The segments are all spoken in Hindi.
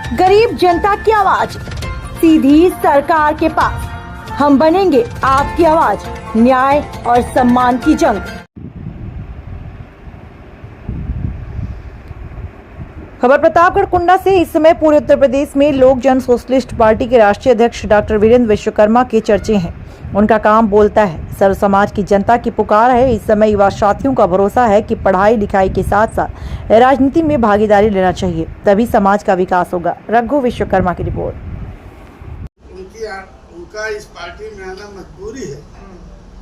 गरीब जनता की आवाज सीधी सरकार के पास। हम बनेंगे आपकी आवाज, न्याय और सम्मान की जंग। खबर प्रतापगढ़ कुंडा से। इस समय पूरे उत्तर प्रदेश में लोक जन सोशलिस्ट पार्टी के राष्ट्रीय अध्यक्ष डॉक्टर वीरेंद्र विश्वकर्मा के चर्चे हैं। उनका काम बोलता है, सर्व समाज की जनता की पुकार है। इस समय युवा साथियों का भरोसा है कि पढ़ाई लिखाई के साथ साथ राजनीति में भागीदारी लेना चाहिए, तभी समाज का विकास होगा। रघु विश्वकर्मा की रिपोर्ट। उनका इस पार्टी में आना मजबूरी है,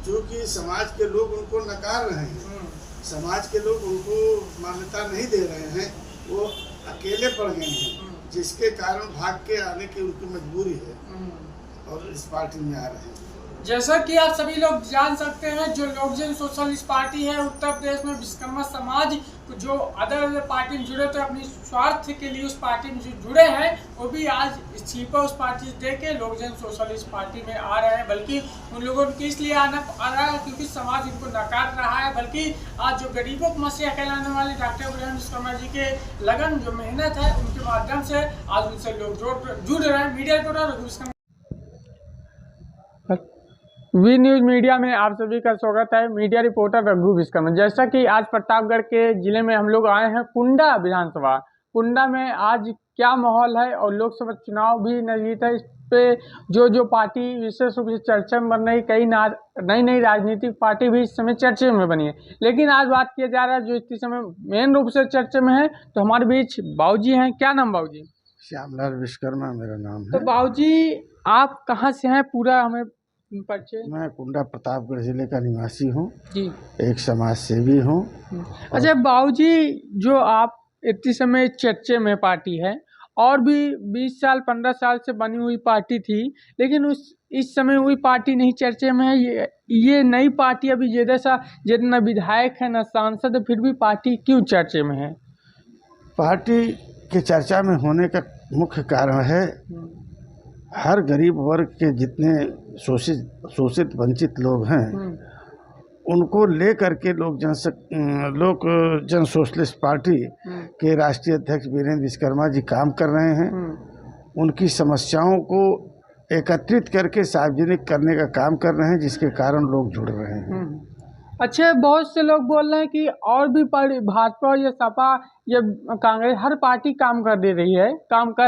जो कि समाज के लोग उनको नकार रहे हैं, समाज के लोग उनको मान्यता नहीं दे रहे हैं, वो अकेले पड़ गए हैं, जिसके कारण भाग के आने की उनकी मजबूरी है और इस पार्टी में आ रहे हैं। जैसा कि आप सभी लोग जान सकते हैं, जो लोक जन सोशलिस्ट पार्टी है उत्तर प्रदेश में, विश्वकर्मा समाज जो अदर पार्टी में जुड़े थे, अपनी स्वार्थ के लिए उस पार्टी में जो जुड़े हैं, वो भी आज इस्तीफा उस पार्टी से देके लोक जन सोशलिस्ट पार्टी में आ रहे हैं। बल्कि उन लोगों को इसलिए आ रहा है क्योंकि समाज इनको नकार रहा है। बल्कि आज जो गरीबों को मसीहा कहलाने वाले डॉक्टर वीरेंद्र विश्वकर्मा जी के लगन जो मेहनत है, उनके माध्यम से आज उनसे लोग जुड़ रहे हैं। Media reporter V news media में आप सभी का स्वागत है। Media reporter Raghu Vishwakarma. जैसा कि आज प्रतापगढ़ के जिले में हम लोग आए हैं कुंडा विधानसभा। कुंडा में आज क्या माहौल है और लोकसभा चुनाव भी नजदीक है। इस पे जो पार्टी विशेष रूप से चर्चा में बन रही, कई नई राजनीतिक पार्टी भी इस समय चर्चे में बनी है। लेकिन आज बात किया जा रहा है जो इस समय मेन रूप से चर्चे में है, तो हमारे बीच बाबूजी हैं। क्या नाम बाबूजी? श्यामलाल विश्वकर्मा मेरा नाम है। तो बाबूजी आप कहाँ से हैं, पूरा हमें परिचय? मैं कुंडा प्रतापगढ़ जिले का निवासी हूँ जी, एक समाज सेवी हूँ। अच्छा बाबूजी, जो आप इतने समय चर्चे में पार्टी है और भी 20 साल 15 साल से बनी हुई पार्टी थी, लेकिन इस समय हुई पार्टी नहीं चर्चे में है। ये नई पार्टी अभी जितना विधायक है न सांसद है, फिर भी पार्टी क्यों चर्चे में है? पार्टी के चर्चा में होने का मुख्य कारण है हर गरीब वर्ग के जितने शोषित वंचित लोग हैं, उनको ले करके लोक जन सोशलिस्ट पार्टी के राष्ट्रीय अध्यक्ष वीरेंद्र विश्वकर्मा जी काम कर रहे हैं। उनकी समस्याओं को एकत्रित करके सार्वजनिक करने का काम कर रहे हैं, जिसके कारण लोग जुड़ रहे हैं। अच्छा, बहुत से लोग बोल रहे हैं कि और भी पार्टी, भाजपा या सपा या कांग्रेस, हर पार्टी काम कर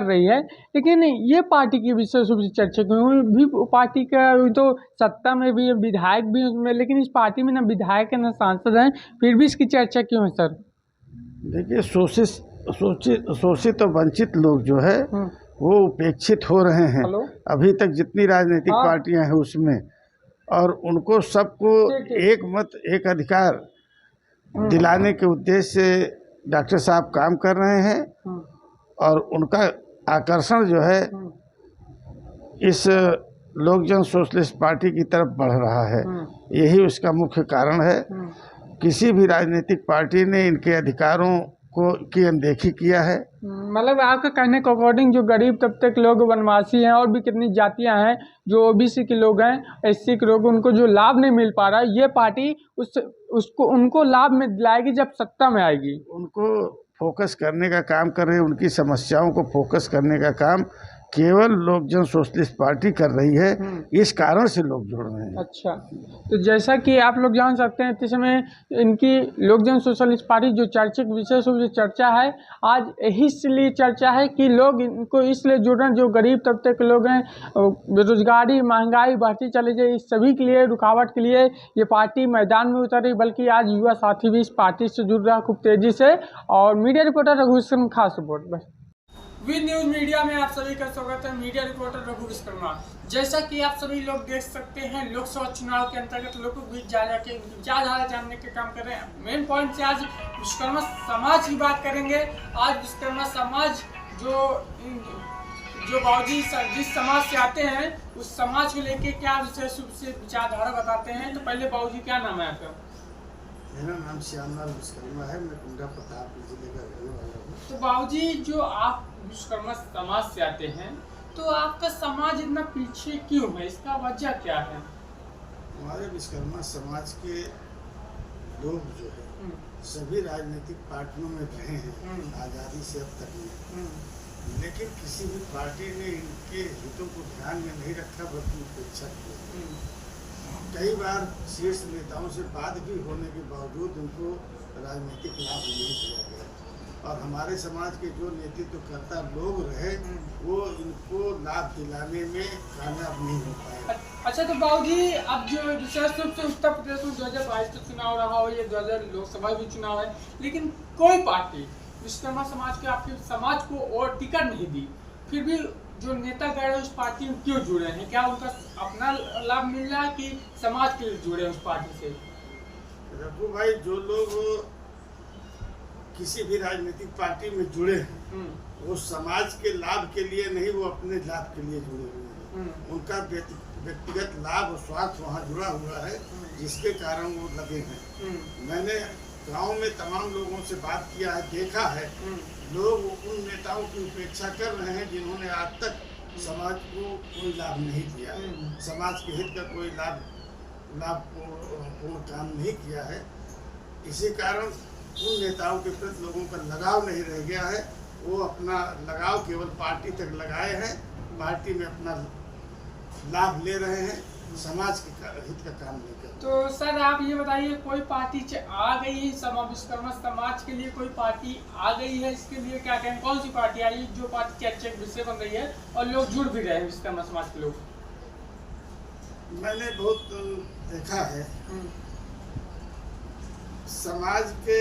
रही है, लेकिन ये पार्टी की विशेष रूप से चर्चा क्यों? भी पार्टी का तो सत्ता में भी विधायक भी उसमें, लेकिन इस पार्टी में न विधायक है न सांसद हैं, फिर भी इसकी चर्चा क्यों है सर? देखिए, शोषित और वंचित लोग जो है वो उपेक्षित हो रहे हैं अभी तक जितनी राजनीतिक पार्टियां हैं उसमें, और उनको सबको एक मत एक अधिकार दिलाने के उद्देश्य से डॉक्टर साहब काम कर रहे हैं। और उनका आकर्षण जो है इस लोक जन सोशलिस्ट पार्टी की तरफ बढ़ रहा है। यही उसका मुख्य कारण है। किसी भी राजनीतिक पार्टी ने इनके अधिकारों की अनदेखी किया है। मतलब आपके कहने के अकॉर्डिंग जो गरीब तबके के लोग, वनवासी हैं और भी कितनी जातियां हैं, जो ओबीसी के लोग हैं, एससी के लोग, उनको जो लाभ नहीं मिल पा रहा है, ये पार्टी उनको लाभ में दिलाएगी जब सत्ता में आएगी। उनको फोकस करने का काम कर रहे हैं, उनकी समस्याओं को फोकस करने का काम केवल लोक जन सोशलिस्ट पार्टी कर रही है। इस कारण से लोग जुड़ रहे हैं। अच्छा, तो जैसा कि आप लोग जान सकते हैं, इस समय इनकी लोक जन सोशलिस्ट पार्टी जो चर्चित विशेष रूप से चर्चा है, आज यही इसलिए चर्चा है कि लोग इनको इसलिए जुड़ रहे हैं, जो गरीब तबके के लोग हैं, बेरोजगारी, महंगाई बढ़ती चली जाए, इस सभी के लिए, रुकावट के लिए ये पार्टी मैदान में उतर रही। बल्कि आज युवा साथी भी इस पार्टी से जुड़ रहा है खूब तेजी से। और मीडिया रिपोर्टर रघु विश्वकर्मा, खास रिपोर्ट बस। वी न्यूज मीडिया में आप सभी का स्वागत है। Media reporter Raghu Vishwakarma. जैसा कि आप सभी लोग देख सकते हैं, लोकसभा चुनाव के अंतर्गत लोगों के बीच जा के विचारधारा जानने का काम कर रहे हैं। मेन पॉइंट से आज विश्वकर्मा समाज की बात करेंगे। आज विश्वकर्मा समाज जो बाबूजी जिस समाज से आते हैं, उस समाज को लेके क्या विशेष रूप से विचारधारा बताते हैं। तो पहले बाबूजी, क्या नाम है आपका? मेरा नाम श्यामलाल विश्वकर्मा है। मैं कुंडा प्रतापगढ़ जिले का रहने वाला हूँ। तो बाबूजी, जो आप विश्वकर्मा समाज से आते हैं, तो आपका समाज इतना पीछे क्यों है? इसका वजह क्या है? हमारे विश्वकर्मा समाज के लोग जो है सभी राजनीतिक पार्टियों में रहे हैं आज़ादी से अब तक में, लेकिन किसी भी पार्टी ने इनके हितों को ध्यान में नहीं रखा बल्कि उपेक्षा की। कई बार शीर्ष नेताओं से बात भी होने के बावजूद उनको राजनीतिक लाभ नहीं दिया गया और हमारे समाज के जो नेतृत्वकर्ता लोग रहे वो इनको लाभ दिलाने में कामयाब नहीं हो पाए। अच्छा, तो बाबूजी अब जो विशेष रूप से उत्तर प्रदेश में 2022 का चुनाव रहा हो, ये 2000 लोकसभा भी चुनाव है, लेकिन कोई पार्टी विश्वकर्मा समाज के आपके समाज को और टिकट नहीं दी, फिर भी जो नेता गए उस पार्टी में क्यों जुड़े हैं? क्या उनका अपना लाभ मिल रहा है कि समाज के लिए जुड़े उस पार्टी से? रघु भाई, जो लोग किसी भी राजनीतिक पार्टी में जुड़े हैं वो समाज के लाभ के लिए नहीं, वो अपने लाभ के लिए जुड़े हुए हैं। उनका व्यक्तिगत लाभ और स्वार्थ वहाँ जुड़ा हुआ है जिसके कारण वो लगे हैं। मैंने गांव में तमाम लोगों से बात किया है, देखा है लोग उन नेताओं की उपेक्षा कर रहे हैं जिन्होंने आज तक समाज को कोई लाभ नहीं दिया है, समाज के हित का कोई लाभपूर्ण काम नहीं किया है। इसी कारण उन नेताओं के प्रति लोगों का लगाव नहीं रह गया है। वो अपना लगाव केवल पार्टी तक लगाए हैं, पार्टी में अपना लाभ ले रहे हैं, समाज के हित का काम नहीं करते। तो सर आप ये बताइए, कोई पार्टी आ गई है विश्वकर्मा समाज के लिए, कोई पार्टी आ गई है, इसके लिए क्या कहें? कौन सी पार्टी आई जो पार्टी चर्चा का विषय बन रही है और लोग जुड़ भी रहे हैं विश्वकर्मा समाज के लोग? मैंने बहुत देखा है, समाज के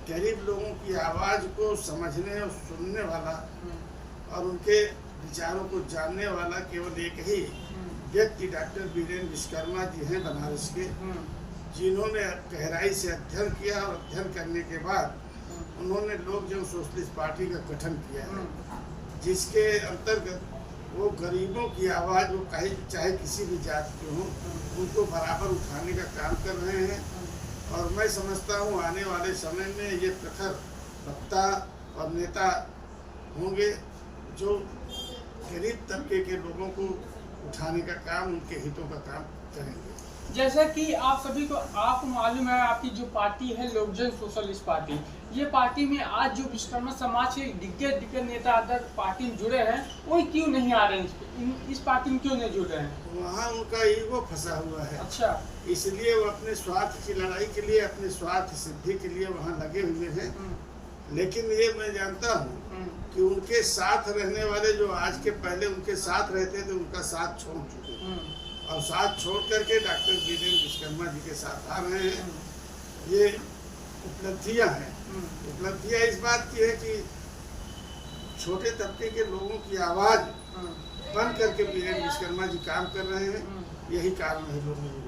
गरीब लोगों की आवाज़ को समझने और सुनने वाला और उनके विचारों को जानने वाला केवल एक ही व्यक्ति डॉक्टर वीरेंद्र विश्वकर्मा जी हैं बनारस के, जिन्होंने गहराई से अध्ययन किया और अध्ययन करने के बाद उन्होंने लोक जन सोशलिस्ट पार्टी का गठन किया है, जिसके अंतर्गत वो गरीबों की आवाज़, वो चाहे किसी भी जात के हों, उनको बराबर उठाने का काम कर रहे हैं। और मैं समझता हूँ आने वाले समय में ये प्रखर वक्ता और नेता होंगे जो गरीब तबके के लोगों को उठाने का काम, उनके हितों का काम करेंगे। जैसा कि आप सभी को आपको मालूम है, आपकी जो पार्टी है लोक जन सोशलिस्ट पार्टी, ये पार्टी में आज जो विश्वकर्मा समाज के दिग्गज नेता अदर पार्टी में जुड़े हैं, वो क्यों नहीं आ रहे हैं? इस पार्टी में क्यों नहीं जुड़ रहे हैं? वहाँ उनका ईगो फंसा हुआ है। अच्छा, इसलिए वो अपने स्वार्थ की लड़ाई के लिए, अपने स्वार्थ सिद्धि के लिए वहाँ लगे हुए हैं। लेकिन ये मैं जानता हूँ कि उनके साथ रहने वाले जो आज के पहले उनके साथ रहते थे, उनका साथ छोड़ चुके हैं और साथ छोड़ करके डॉक्टर वीरेंद्र विश्वकर्मा जी के साथ आ रहे हैं। ये उपलब्धियां हैं। उपलब्धियां इस बात की है कि छोटे तबके के लोगों की आवाज़ बन करके वीरेंद्र विश्वकर्मा जी काम कर रहे हैं। यही कारण है लोगों को।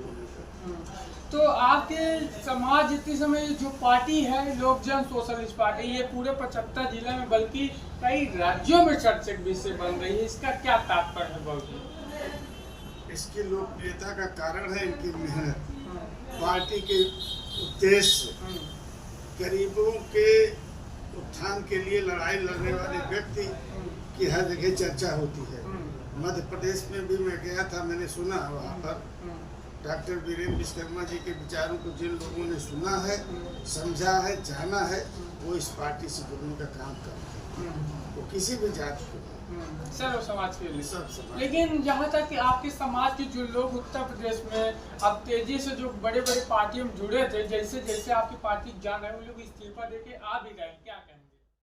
तो आपके समाज इतने समय जो पार्टी है लोक जन सोशलिस्ट पार्टी, ये पूरे 75 जिले में बल्कि कई राज्यों में चर्चा का विषय बन रही है, इसका क्या तात्पर्य है बाबू? इसकी लोकप्रियता का कारण है इनकी मेहनत, पार्टी के उद्देश्य, गरीबों के उत्थान के लिए लड़ाई लड़ने वाले व्यक्ति की हर जगह चर्चा होती है। मध्य प्रदेश में भी मैं गया था, मैंने सुना वहाँ पर डॉक्टर वीरेंद्र विश्वकर्मा जी के विचारों को जिन लोगों ने सुना है, समझा है, जाना है, वो इस पार्टी से जुड़ने का काम कर रहे हैं। वो किसी भी जात को, सर्व समाज के लिए सब समाज। लेकिन जहाँ तक कि आपके समाज के जो लोग उत्तर प्रदेश में अब तेजी से जो बड़े बड़े पार्टियों में जुड़े थे, जैसे जैसे आपकी पार्टी जान है, उन लोग इस्तीफा देके आ भी गए, क्या